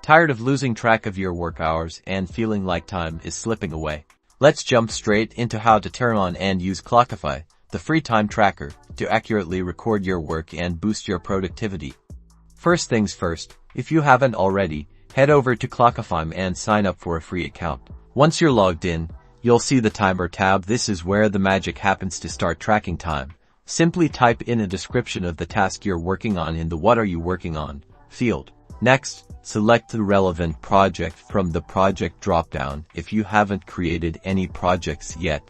Tired of losing track of your work hours and feeling like time is slipping away? Let's jump straight into how to turn on and use Clockify, the free time tracker, to accurately record your work and boost your productivity. First things first, if you haven't already, head over to Clockify and sign up for a free account. Once you're logged in, you'll see the Timer tab. This is where the magic happens to start tracking time. Simply type in a description of the task you're working on in the "What are you working on?" field. Next, select the relevant project from the project dropdown. If you haven't created any projects yet,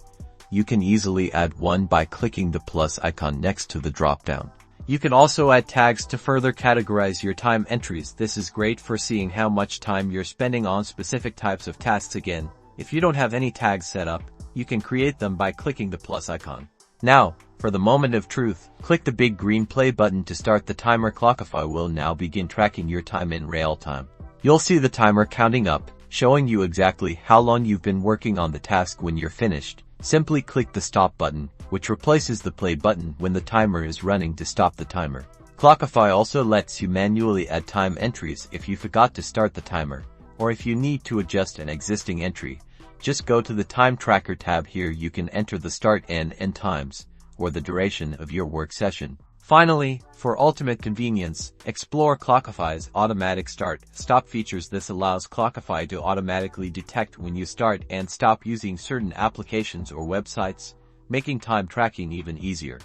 you can easily add one by clicking the plus icon next to the dropdown. You can also add tags to further categorize your time entries. This is great for seeing how much time you're spending on specific types of tasks. Again, if you don't have any tags set up, you can create them by clicking the plus icon. Now, for the moment of truth, click the big green play button to start the timer. Clockify will now begin tracking your time in real time. You'll see the timer counting up, showing you exactly how long you've been working on the task. When you're finished, simply click the stop button, which replaces the play button when the timer is running, to stop the timer. Clockify also lets you manually add time entries if you forgot to start the timer, or if you need to adjust an existing entry. Just go to the Time Tracker tab. Here you can enter the start and end times, or the duration of your work session. Finally, for ultimate convenience, explore Clockify's automatic start-stop features. This allows Clockify to automatically detect when you start and stop using certain applications or websites, making time tracking even easier.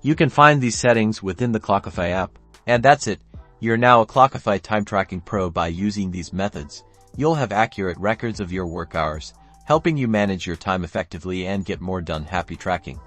You can find these settings within the Clockify app. And that's it. You're now a Clockify time tracking pro. By using these methods, you'll have accurate records of your work hours, helping you manage your time effectively and get more done. Happy tracking!